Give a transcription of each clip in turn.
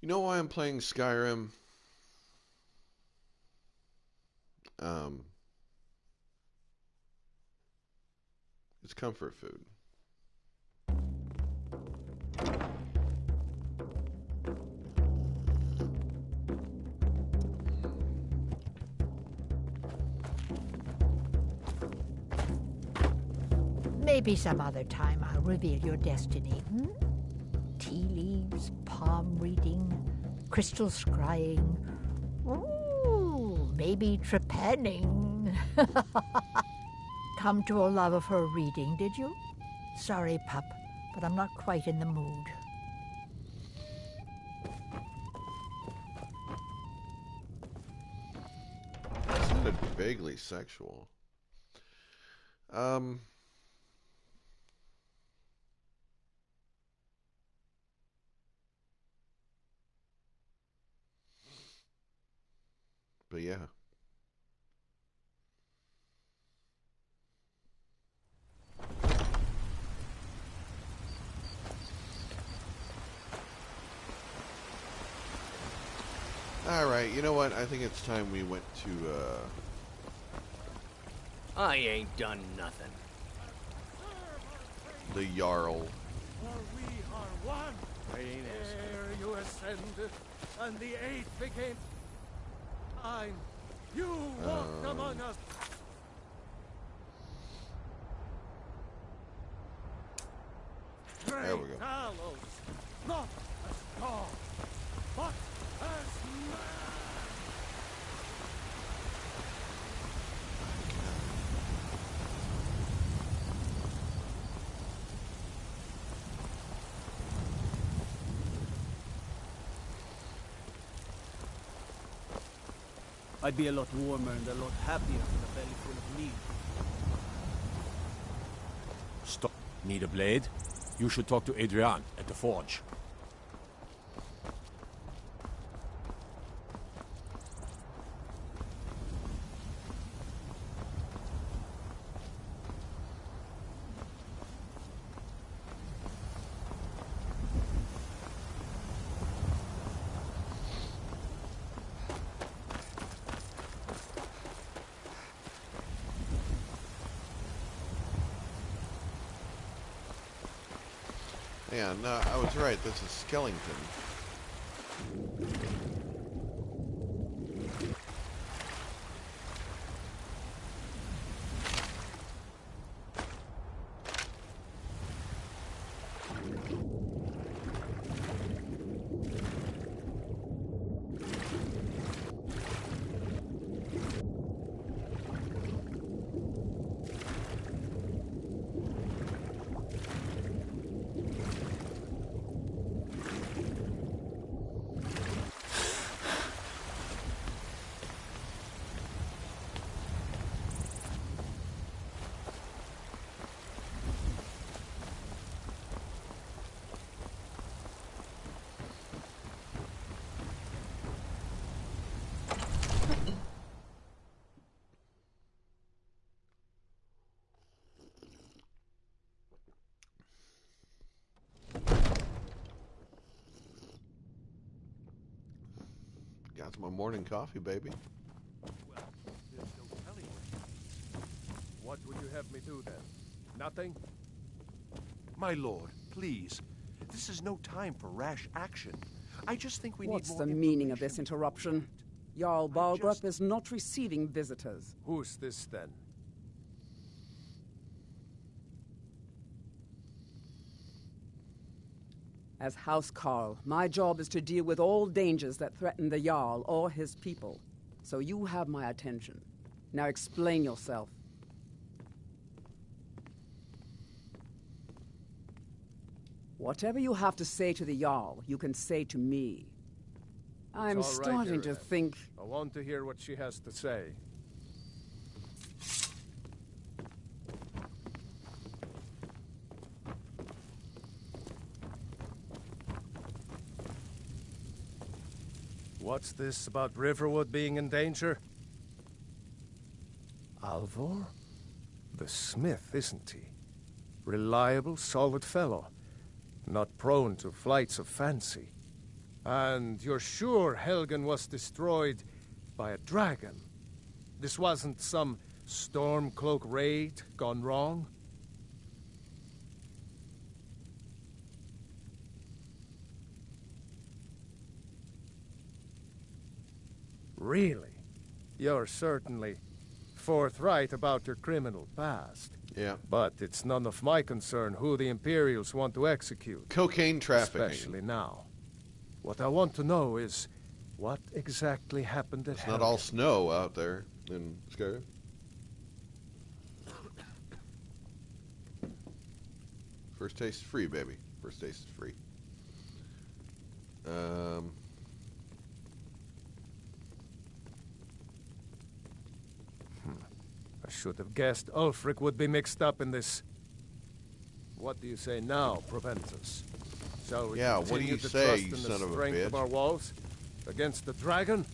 You know why I'm playing Skyrim? Um, it's comfort food. Maybe some other time I'll reveal your destiny. Tea leaves, palm reading, crystal scrying. Ooh, maybe trepanning. Come to a love for a reading, did you? Sorry, pup, but I'm not quite in the mood. That sounded vaguely sexual. Um, but yeah. Alright, you know what? I think it's time we went to, I ain't done nothing. the Jarl. For we are one. Ere you ascended, and the eighth became time. You walked among us. There we go. Gallows, not as God, but as man. I'd be a lot warmer and a lot happier with a belly full of meat. Stop. Need a blade? You should talk to Adrian at the forge. Yeah, no, I was right. This is Skellington. Got my morning coffee, baby. Well, there's no telling what would you have me do then? Nothing? My lord, please. This is no time for rash action. I just think we What's need more the meaning of information. this interruption? Jarl Balgrup is not receiving visitors. Who's this then? As House Carl, my job is to deal with all dangers that threaten the Jarl or his people. So you have my attention. Now explain yourself. Whatever you have to say to the Jarl, you can say to me. I'm It's all right, starting to Irian. think... I want to hear what she has to say. What's this about Riverwood being in danger? Alvor? The smith, isn't he? Reliable, solid fellow. Not prone to flights of fancy. And you're sure Helgen was destroyed by a dragon? This wasn't some Stormcloak raid gone wrong? Really? You're certainly forthright about your criminal past. Yeah. But it's none of my concern who the Imperials want to execute. Cocaine trafficking. Especially now. What I want to know is what exactly happened at It's not all snow out there in Skyrim. First taste is free, baby. First taste is free. I should have guessed Ulfric would be mixed up in this. What do you say now, Proventus? Shall we Yeah, what do continue you to say, trust you in the son of a strength bitch? of our walls against the dragon?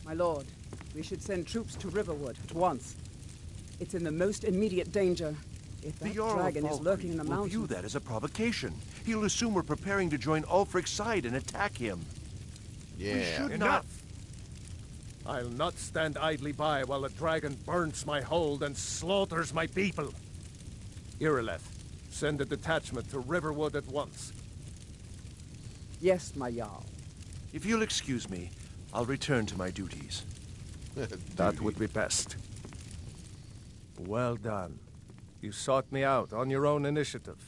My lord, we should send troops to Riverwood at once. It's in the most immediate danger. If that The Jarl dragon of is lurking in the Falkreath will view mountains... that as a provocation. He'll assume we're preparing to join Ulfric's side and attack him. Yeah. We should Enough! I'll not stand idly by while a dragon burns my hold and slaughters my people. Irileth, send a detachment to Riverwood at once. Yes, my Jarl. If you'll excuse me, I'll return to my duties. That would be best. Well done. You sought me out on your own initiative.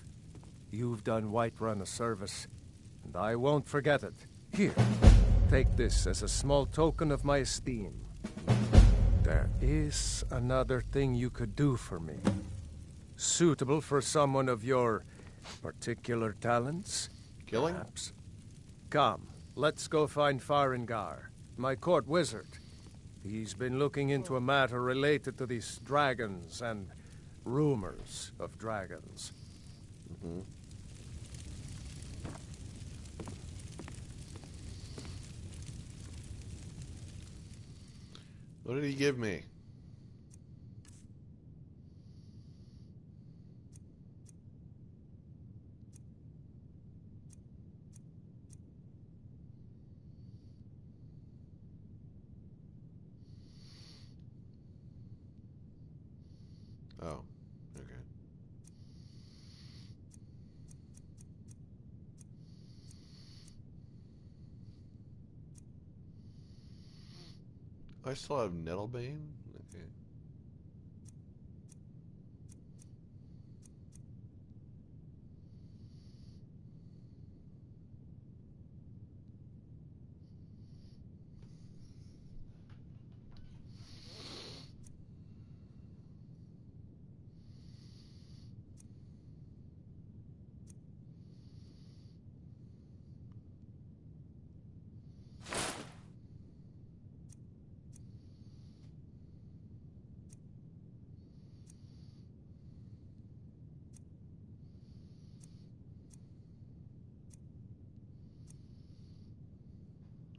You've done Whiterun a service, and I won't forget it. Here, take this as a small token of my esteem. There is another thing you could do for me. Suitable for someone of your particular talents? Killing? Perhaps. Come, let's go find Farengar, my court wizard. He's been looking into a matter related to these dragons and rumors of dragons. Mm-hmm. What did he give me? Oh, okay. I still have Nettlebane? Okay.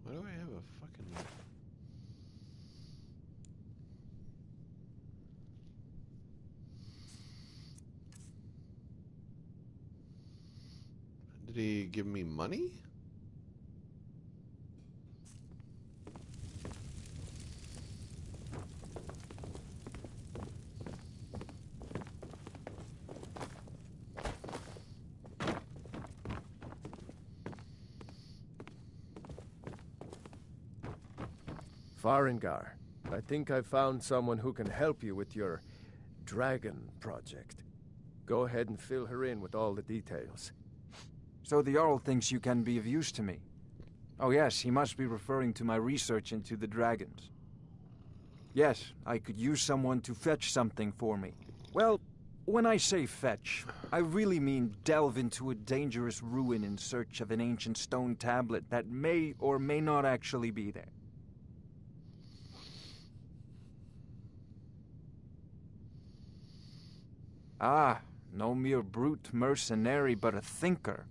Why do I have a fucking... Did he give me money? Farengar, I think I found someone who can help you with your dragon project. Go ahead and fill her in with all the details. So the Jarl thinks you can be of use to me. Oh yes, he must be referring to my research into the dragons. Yes, I could use someone to fetch something for me. Well, when I say fetch, I really mean delve into a dangerous ruin in search of an ancient stone tablet that may or may not actually be there. Ah, no mere brute mercenary, but a thinker.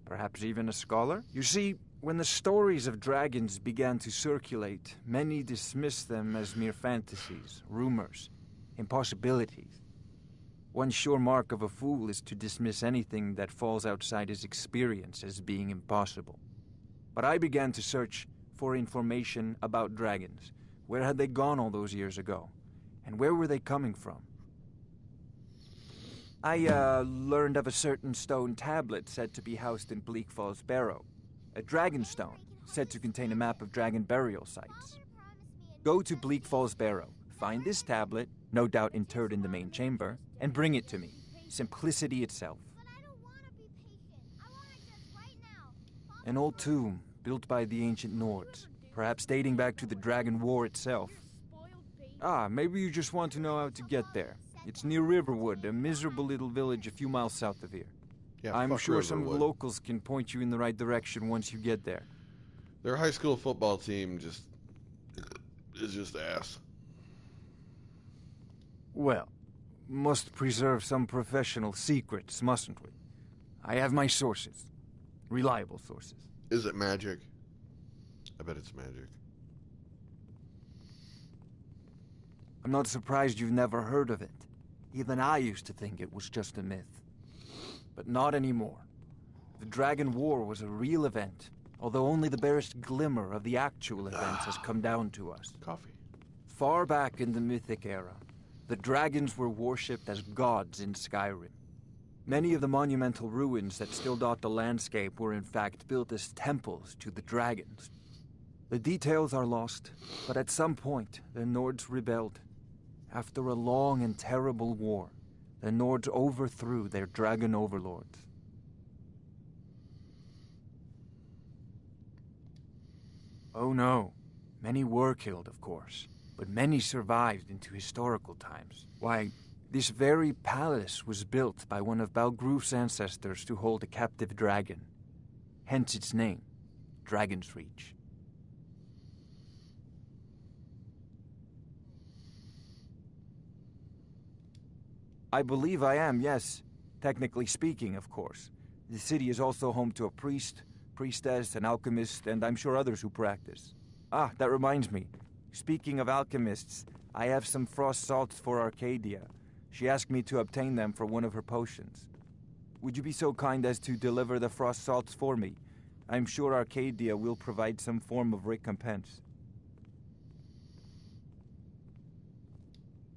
Perhaps even a scholar? You see, when the stories of dragons began to circulate, many dismissed them as mere fantasies, rumors, impossibilities. One sure mark of a fool is to dismiss anything that falls outside his experience as being impossible. But I began to search for information about dragons. Where had they gone all those years ago? And where were they coming from? I learned of a certain stone tablet said to be housed in Bleak Falls Barrow. A dragon stone, said to contain a map of dragon burial sites. Go to Bleak Falls Barrow, find this tablet, no doubt interred in the main chamber, and bring it to me. Simplicity itself. An old tomb, built by the ancient Nords, perhaps dating back to the Dragon War itself. Ah, maybe you just want to know how to get there. It's near Riverwood, a miserable little village a few miles south of here. Yeah, I'm fuck sure some of the Riverwood. locals can point you in the right direction once you get there. Their high school football team is just ass. Well, must preserve some professional secrets, mustn't we? I have my sources. Reliable sources. Is it magic? I bet it's magic. I'm not surprised you've never heard of it. Even I used to think it was just a myth. But not anymore. The Dragon War was a real event, although only the barest glimmer of the actual events has come down to us. Coffee. Far back in the Mythic era, the dragons were worshipped as gods in Skyrim. Many of the monumental ruins that still dot the landscape were in fact built as temples to the dragons. The details are lost, but at some point, the Nords rebelled. After a long and terrible war, the Nords overthrew their dragon overlords. Oh no, many were killed, of course, but many survived into historical times. Why, this very palace was built by one of Balgroof's ancestors to hold a captive dragon. Hence its name, Dragon's Reach. I believe I am, yes. Technically speaking, of course. The city is also home to a priest, priestess, an alchemist, and I'm sure others who practice. Ah, that reminds me. Speaking of alchemists, I have some frost salts for Arcadia. She asked me to obtain them for one of her potions. Would you be so kind as to deliver the frost salts for me? I'm sure Arcadia will provide some form of recompense.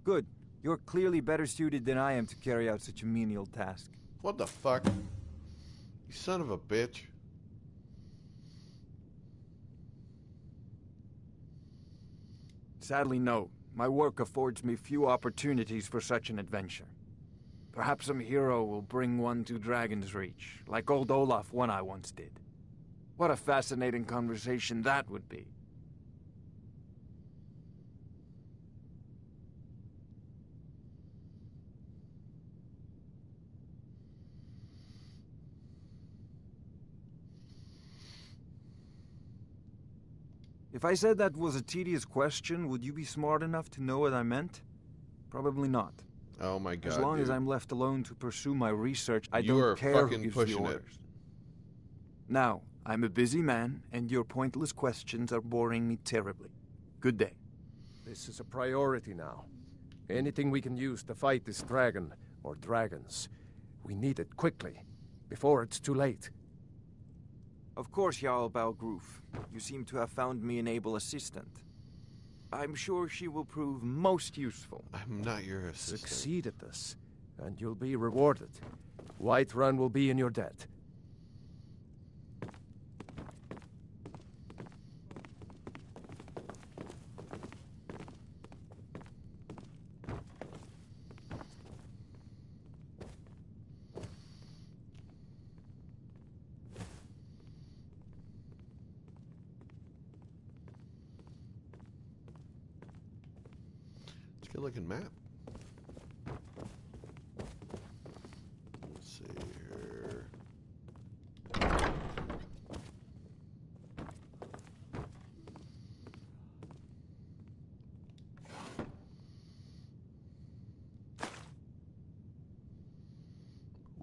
Good. You're clearly better suited than I am to carry out such a menial task. What the fuck? You son of a bitch. Sadly, no. My work affords me few opportunities for such an adventure. Perhaps some hero will bring one to Dragon's Reach, like old Olaf one I once did. What a fascinating conversation that would be. If I said that was a tedious question, would you be smart enough to know what I meant? Probably not. Oh my god, As long dude. as I'm left alone to pursue my research, I You are don't care who fucking gives pushing the it. orders. Now, I'm a busy man, and your pointless questions are boring me terribly. Good day. This is a priority now. Anything we can use to fight this dragon, or dragons, we need it quickly, before it's too late. Of course, Jarl Balgroof. You seem to have found me an able assistant. I'm sure she will prove most useful. I'm not your assistant. Succeed at this, and you'll be rewarded. Whiterun will be in your debt. It's a good looking map. Let's see here.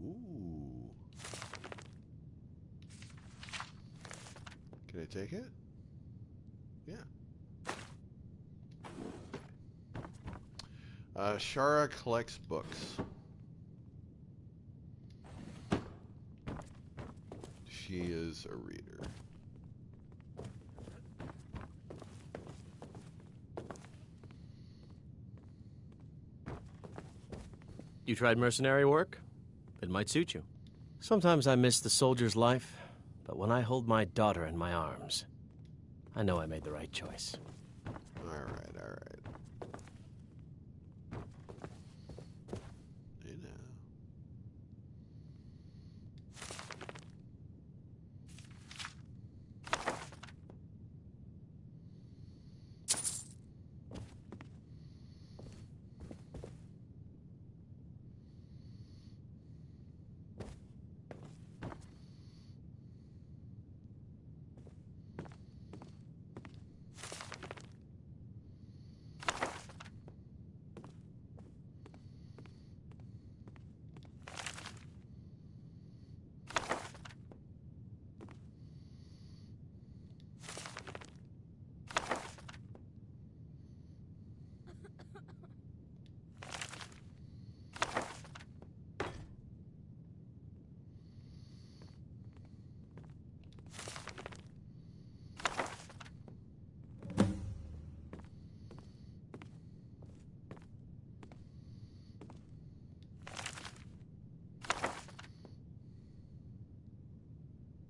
Ooh. Can I take it? Yeah. Shara collects books. She is a reader. You tried mercenary work? It might suit you. Sometimes I miss the soldier's life, but when I hold my daughter in my arms, I know I made the right choice. All right, all right. You know.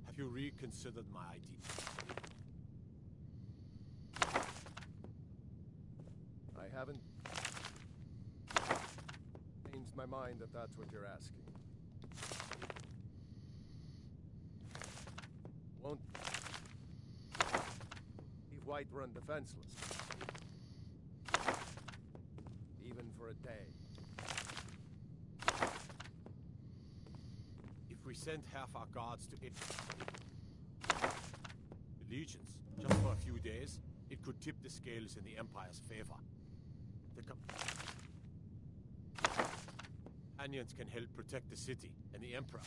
Have you reconsidered my idea? I haven't changed my mind if that's what you're asking. Won't leave Whiterun defenseless. Even for a day. If we send half our guards to it, the legions, just for a few days, it could tip the scales in the Empire's favor. The companions can help protect the city, and the Emperor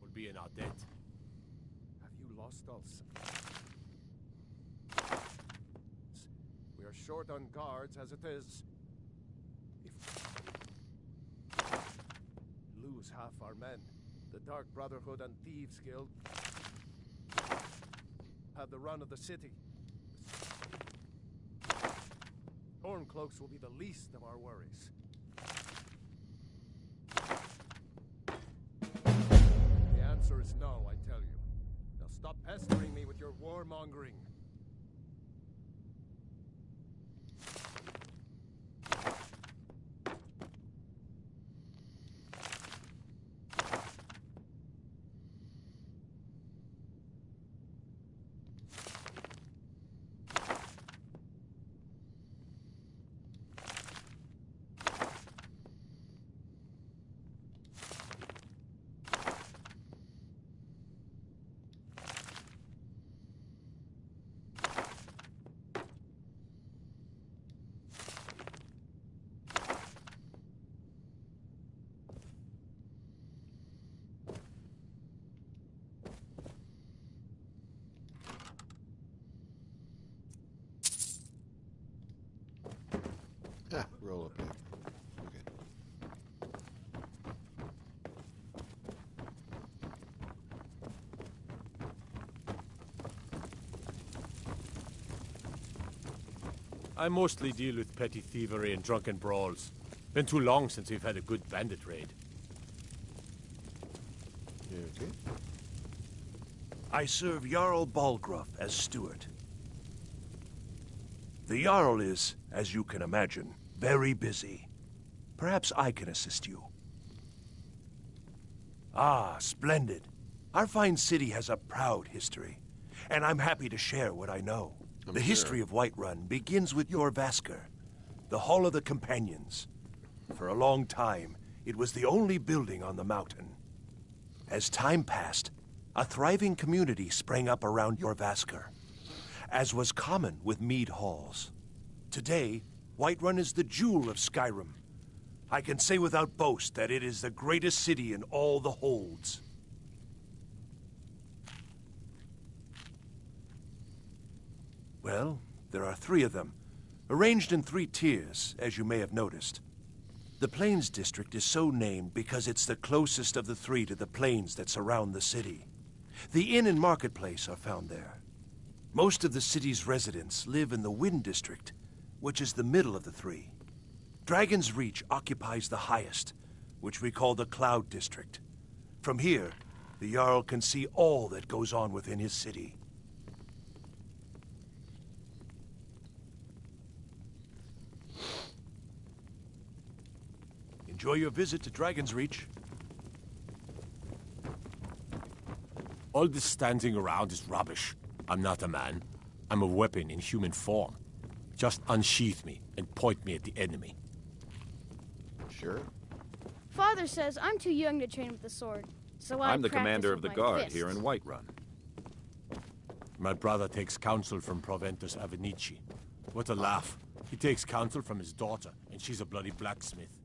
will be in our debt. Have you lost all We are short on guards as it is. If we lose half our men, the Dark Brotherhood and Thieves Guild have the run of the city. Stormcloaks will be the least of our worries. The answer is no, I tell you. Now stop pestering me with your warmongering. Ah, roll up paper. Okay. I mostly deal with petty thievery and drunken brawls. Been too long since we've had a good bandit raid. Okay. I serve Jarl Balgruuf as steward. The Jarl is, as you can imagine, very busy. Perhaps I can assist you. Ah, splendid. Our fine city has a proud history, and I'm happy to share what I know. The history of Whiterun begins with Jorvaskr, the Hall of the Companions. For a long time, it was the only building on the mountain. As time passed, a thriving community sprang up around Jorvaskr, as was common with mead halls. Today, Whiterun is the jewel of SkyGrim. I can say without boast that it is the greatest city in all the holds. Well, there are 3 of them, arranged in 3 tiers, as you may have noticed. The Plains District is so named because it's the closest of the 3 to the plains that surround the city. The inn and marketplace are found there. Most of the city's residents live in the Wind District, which is the middle of the 3. Dragon's Reach occupies the highest, which we call the Cloud District. From here, the Jarl can see all that goes on within his city. Enjoy your visit to Dragon's Reach. All this standing around is rubbish. I'm not a man. I'm a weapon in human form. Just unsheath me and point me at the enemy. Sure. Father says I'm too young to train with the sword, so I'm the practice commander with of the my guard fists. here in Whiterun. My brother takes counsel from Proventus Avenici. What a laugh. He takes counsel from his daughter, and she's a bloody blacksmith.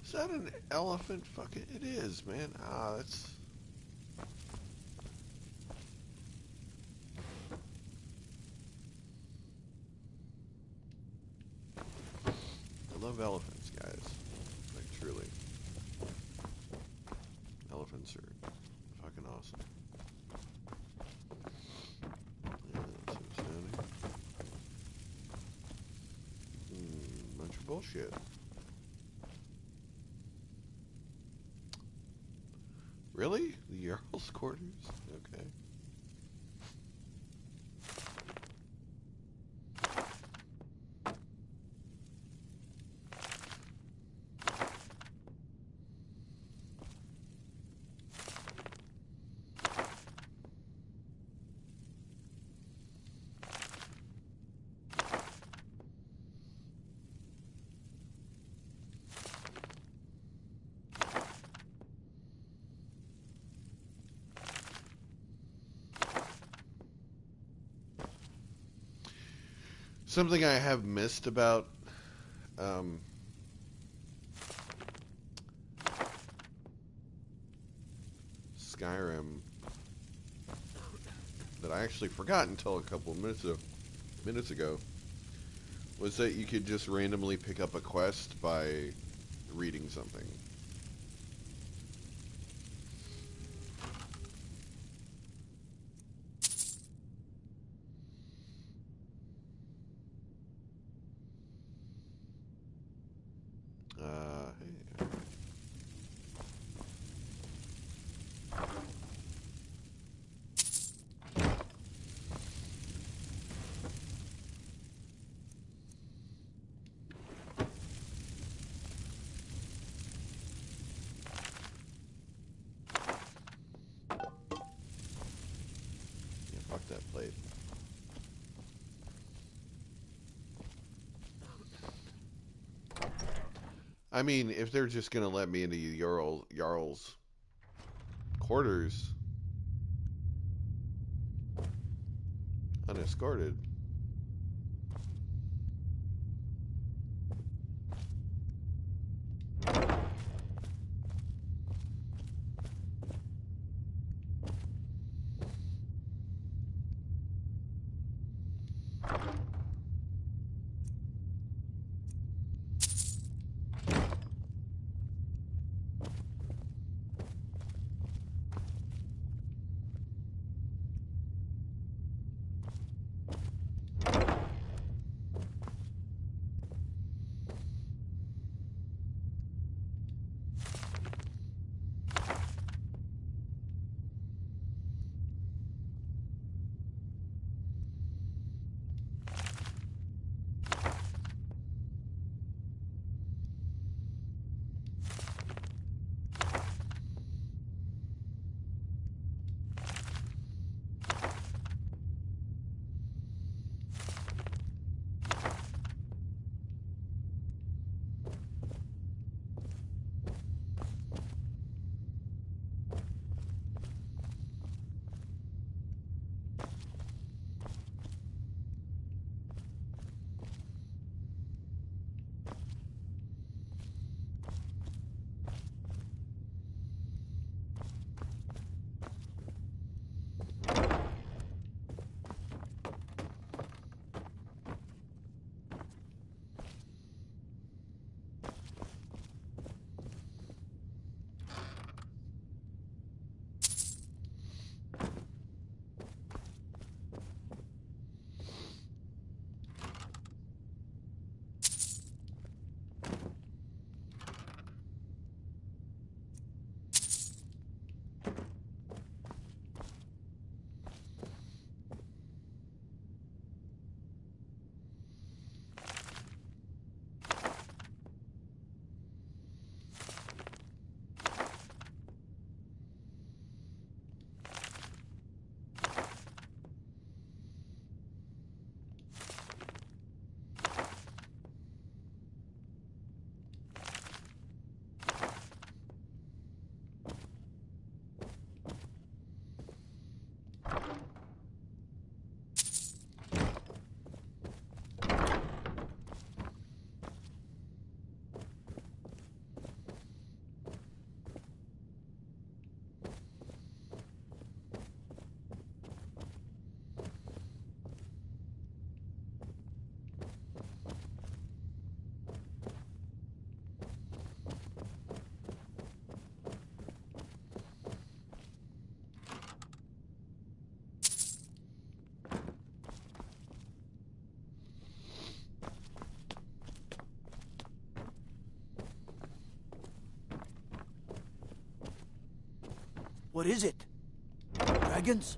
Is that an elephant? Fuck it, it is, man. Ah, that's... I love elephants, guys. Like, truly. Elephants are fucking awesome. Yeah, that's outstanding. Bunch of bullshit. Really? The Jarl's quarters? Okay. Something I have missed about Skyrim that I actually forgot until a couple of minutes ago was that you could just randomly pick up a quest by reading something. Hey. Yeah, fuck that plate. I mean, if they're just gonna let me into Jarl's quarters unescorted. What is it? Dragons?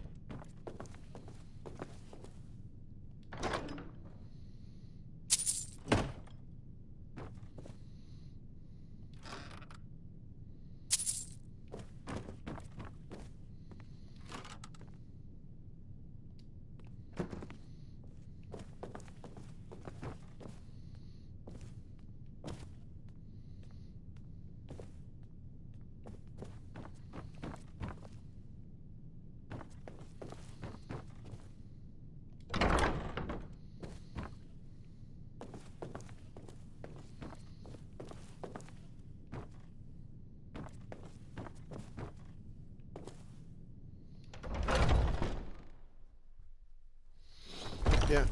Yeah.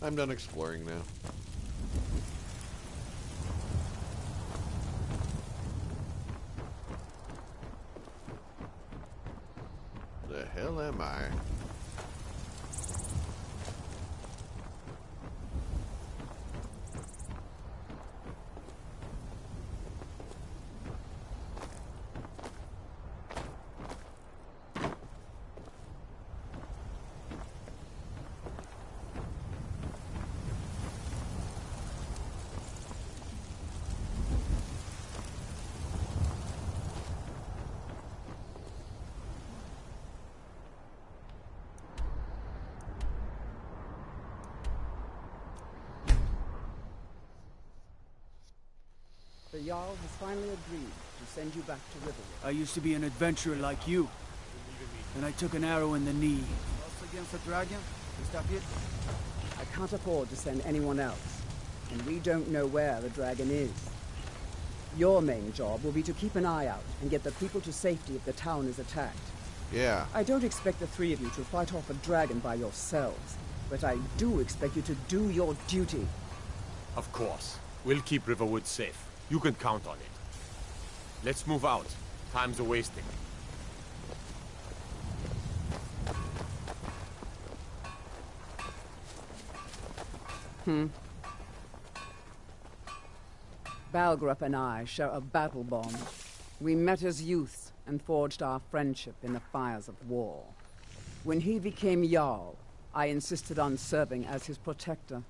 I'm done exploring now. The hell am I? The Jarl has finally agreed to send you back to Riverwood. I used to be an adventurer like you. Then I took an arrow in the knee. Us against the dragon? Is that it? I can't afford to send anyone else, and we don't know where the dragon is. Your main job will be to keep an eye out and get the people to safety if the town is attacked. Yeah. I don't expect the three of you to fight off a dragon by yourselves, but I do expect you to do your duty. Of course. We'll keep Riverwood safe. You can count on it. Let's move out. Time's a-wasting. Balgrup and I share a battle bond. We met as youths and forged our friendship in the fires of war. When he became Jarl, I insisted on serving as his protector.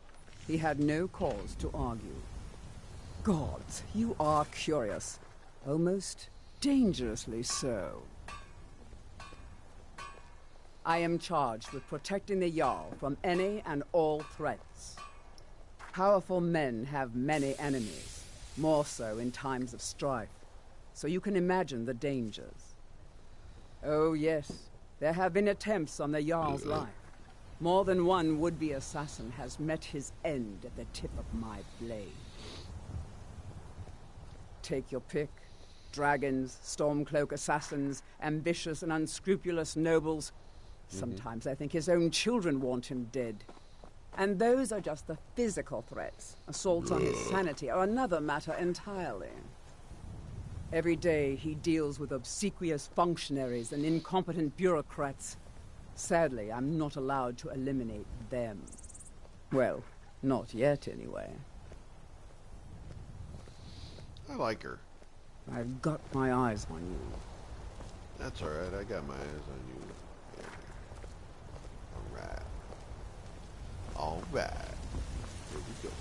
He had no cause to argue. Gods, you are curious. Almost dangerously so. I am charged with protecting the Jarl from any and all threats. Powerful men have many enemies, more so in times of strife, so you can imagine the dangers. Oh yes, there have been attempts on the Jarl's life. More than one would-be assassin has met his end at the tip of my blade. Take your pick. Dragons, Stormcloak assassins, ambitious and unscrupulous nobles. Sometimes I think his own children want him dead. And those are just the physical threats. Assaults on his sanity are another matter entirely. Every day he deals with obsequious functionaries and incompetent bureaucrats. Sadly, I'm not allowed to eliminate them. Well, not yet anyway. I like her. I've got my eyes on you. That's alright, I got my eyes on you. Yeah. Alright. Alright. Here we go.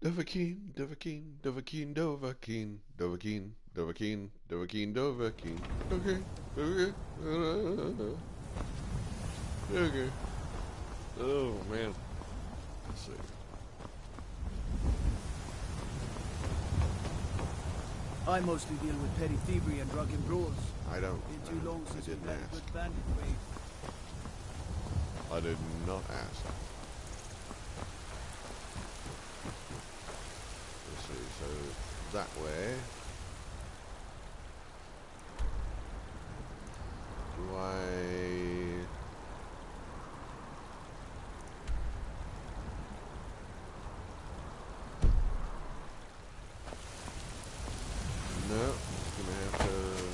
Dovahkiin, Dovahkiin, Dovahkiin, Dovahkiin, Dovahkiin, Dovahkiin, Dovahkiin, Dovahkiin. Okay, okay. Okay. Oh man. Let's see. I mostly deal with petty thievery and drunken brawls. I don't. Been too long I since we've didn't had a ask. good bandit raid. I did not ask. Let's see. So that way. Do I? No, I'm gonna have to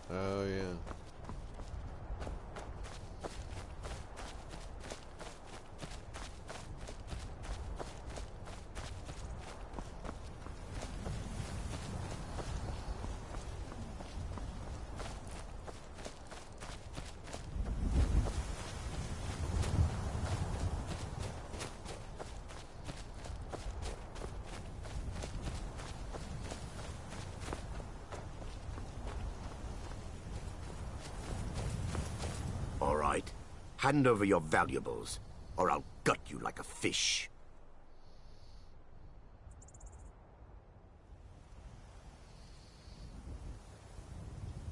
Oh, yeah. All right. Hand over your valuables, or I'll gut you like a fish.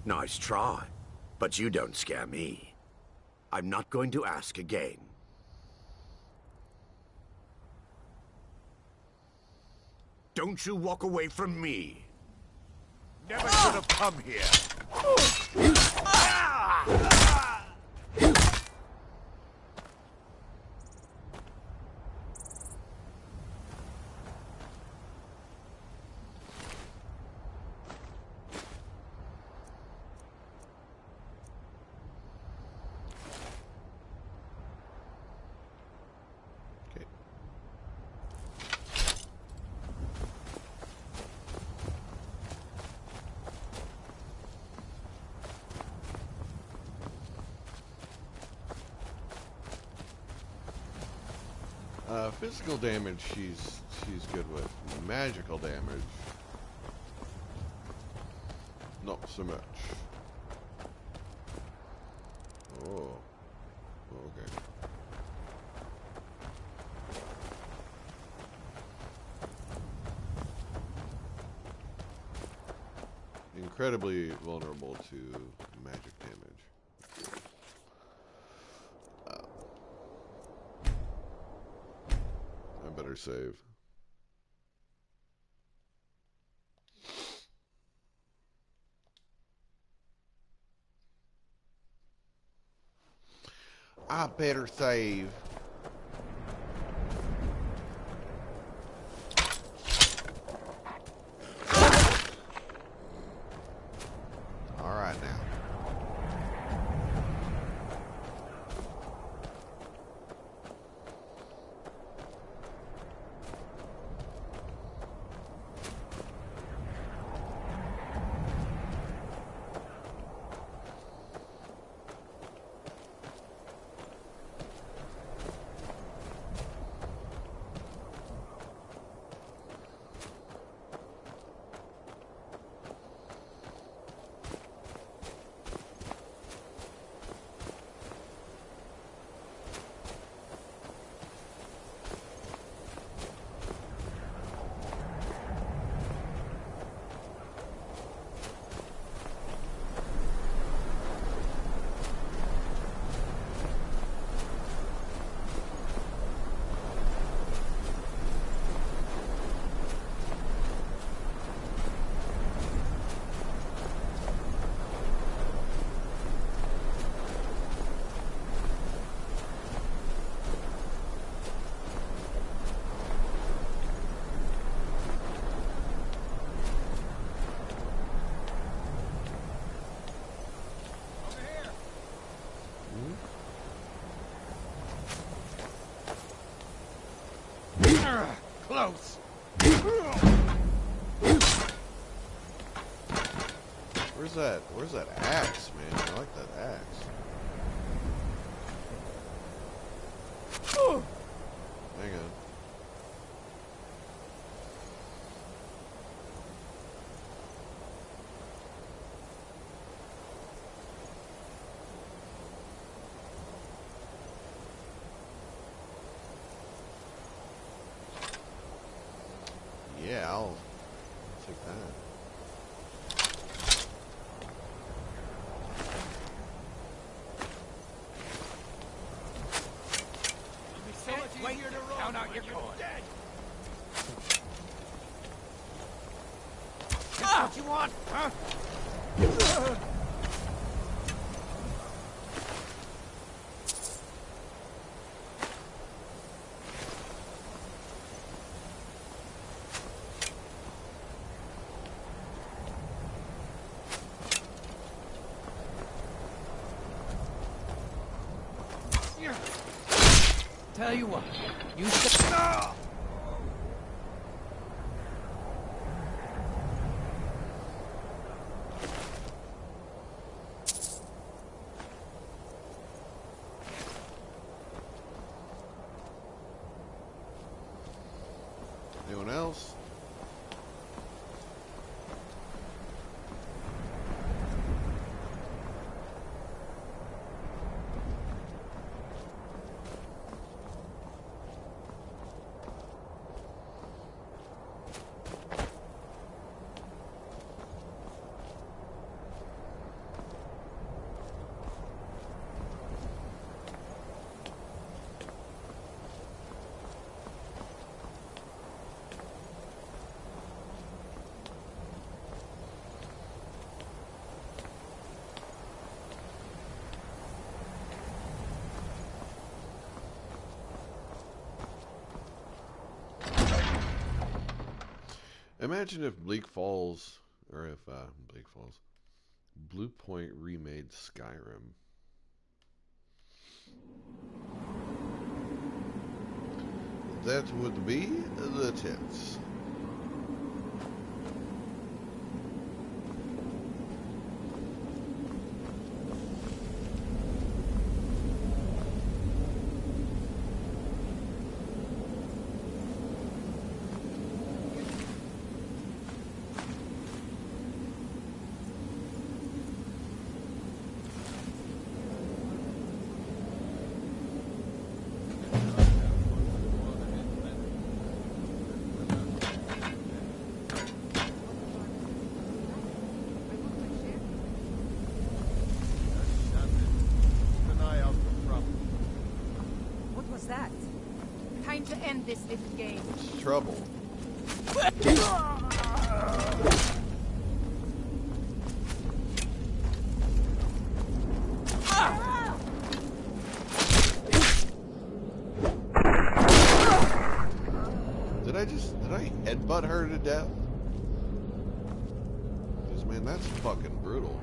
Nice try, but you don't scare me. I'm not going to ask again. Don't you walk away from me. Never should have come here. Physical damage, she's good with. Magical damage, not so much. Oh, okay. Incredibly vulnerable to magic damage. I better save. I better save. All right now. Close. Where's that axe, man? I like that axe. Hang on. Yeah, I'll take that. Wait, count out your coin. What you want, huh? Tell you what, you should... Anyone else? Imagine if Bleak Falls, or if Bleak Falls, Blue Point remade Skyrim. That would be the tits. That? Time to end this little game. It's trouble. Did I headbutt her to death? Because man, that's fucking brutal.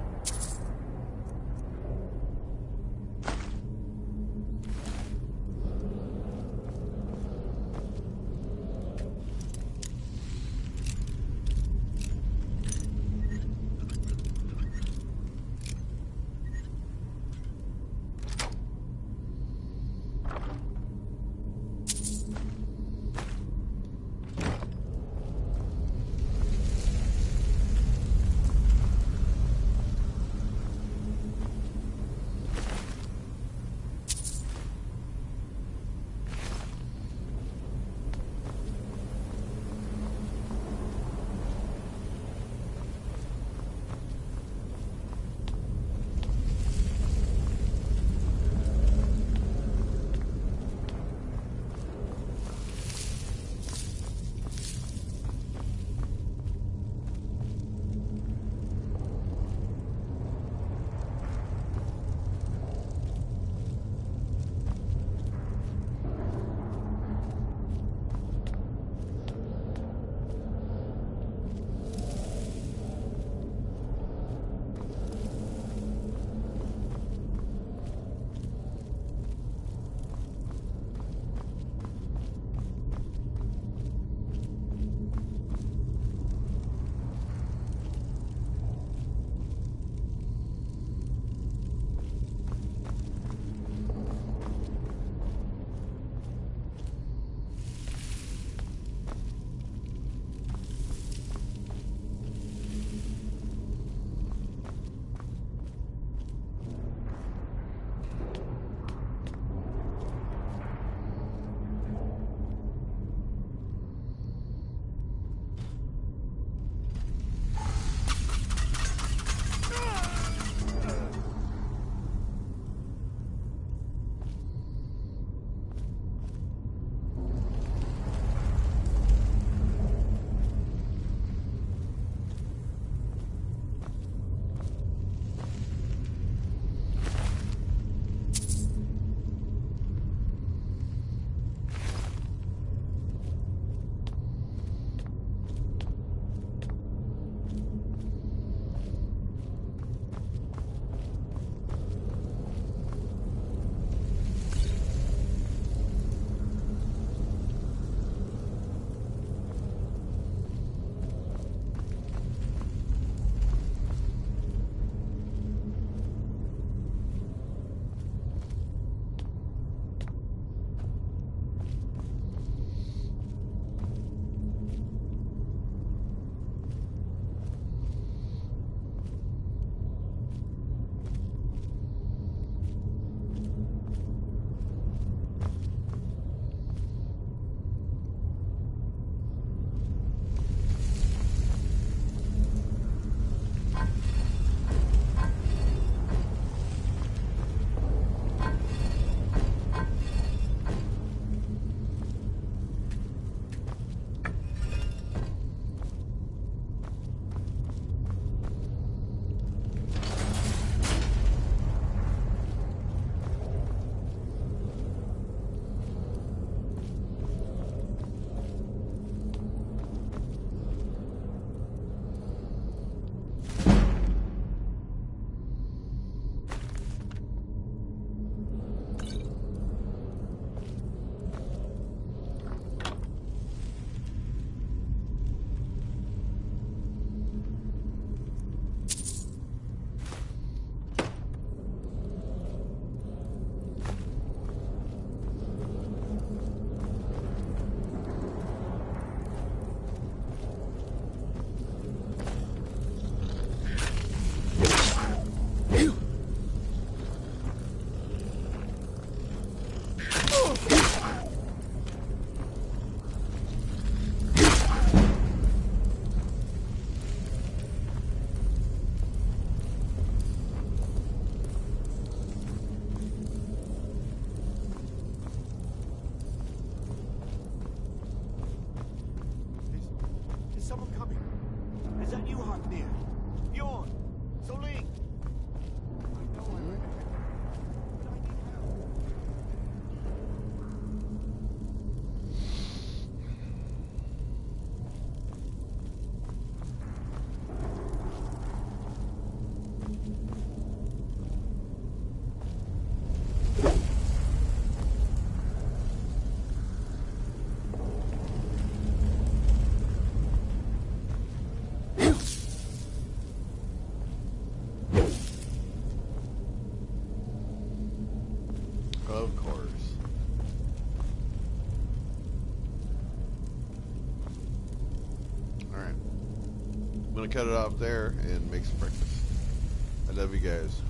Of course. Alright. I'm gonna cut it off there and make some breakfast. I love you guys.